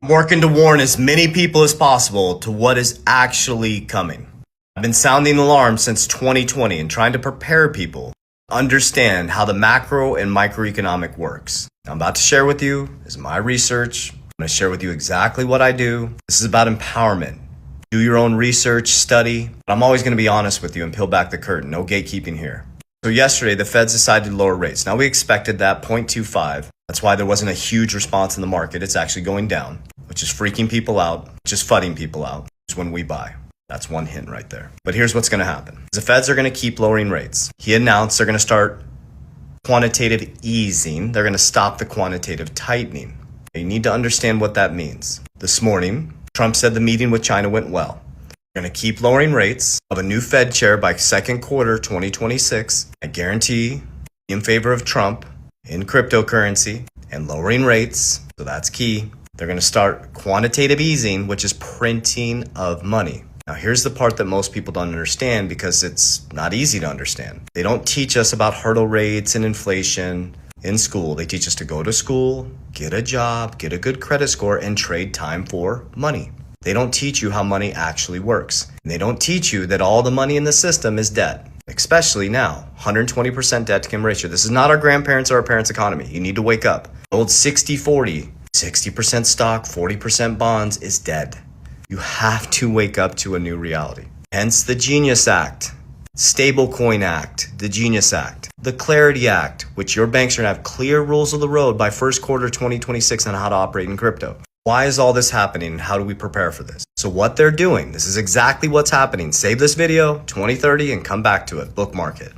I'm working to warn as many people as possible to what is actually coming. I've been sounding the alarm since 2020 and trying to prepare people to understand how the macro and microeconomic works. I'm about to share with you is my research. I'm going to share with you exactly what I do. This is about empowerment. Do your own research, study. But I'm always going to be honest with you and peel back the curtain. No gatekeeping here. So yesterday, the Feds decided to lower rates. Now we expected that 0.25. That's why there wasn't a huge response in the market. It's actually going down, which is freaking people out, which is fudding people out, which is when we buy. That's one hint right there. But here's what's going to happen. The Feds are going to keep lowering rates. He announced they're going to start quantitative easing. They're going to stop the quantitative tightening. You need to understand what that means. This morning, Trump said the meeting with China went well. They're going to keep lowering rates of a new Fed chair by second quarter 2026. I guarantee in favor of Trump in cryptocurrency and lowering rates. So that's key. They're going to start quantitative easing, which is printing of money. Now, here's the part that most people don't understand because it's not easy to understand. They don't teach us about hurdle rates and inflation in school. They teach us to go to school, get a job, get a good credit score, and trade time for money. They don't teach you how money actually works. And they don't teach you that all the money in the system is debt, especially now, 120% debt to income ratio. This is not our grandparents' or our parents' economy. You need to wake up. Old 60-40, 60% stock, 40% bonds is dead. You have to wake up to a new reality. Hence the Genius Act, Stablecoin Act, the Genius Act, the Clarity Act, which your banks are going to have clear rules of the road by first quarter 2026 on how to operate in crypto. Why is all this happening and how do we prepare for this? So what they're doing, this is exactly what's happening. Save this video, 2030, and come back to it. Bookmark it.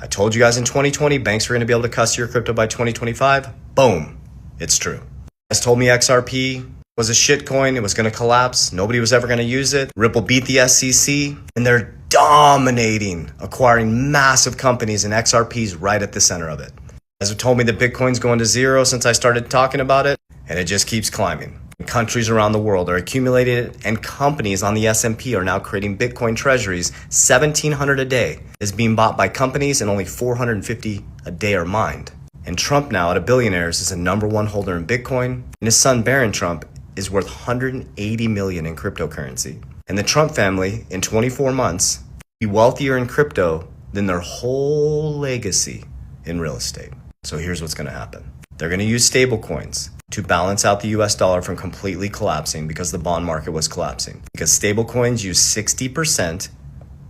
I told you guys in 2020, banks were going to be able to custody your crypto by 2025. Boom. It's true. You guys told me XRP was a shit coin. It was going to collapse. Nobody was ever going to use it. Ripple beat the SEC, and they're dominating, acquiring massive companies, and XRP's right at the center of it. You guys have told me that Bitcoin's going to zero since I started talking about it, and it just keeps climbing. Countries around the world are accumulating it, and companies on the S&P are now creating Bitcoin treasuries. 1,700 a day is being bought by companies, and only 450 a day are mined. And Trump now, at a billionaires, is the #1 holder in Bitcoin, and his son Barron Trump is worth $180 million in cryptocurrency. And the Trump family, in 24 months, be wealthier in crypto than their whole legacy in real estate. So here's what's going to happen. They're going to use stable coins to balance out the US dollar from completely collapsing because the bond market was collapsing. Because stable coins use 60%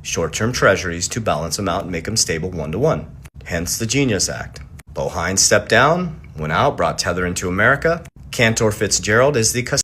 short-term treasuries to balance them out and make them stable 1-to-1. Hence the Genius Act. Bo Hines stepped down, went out, brought Tether into America. Cantor Fitzgerald is the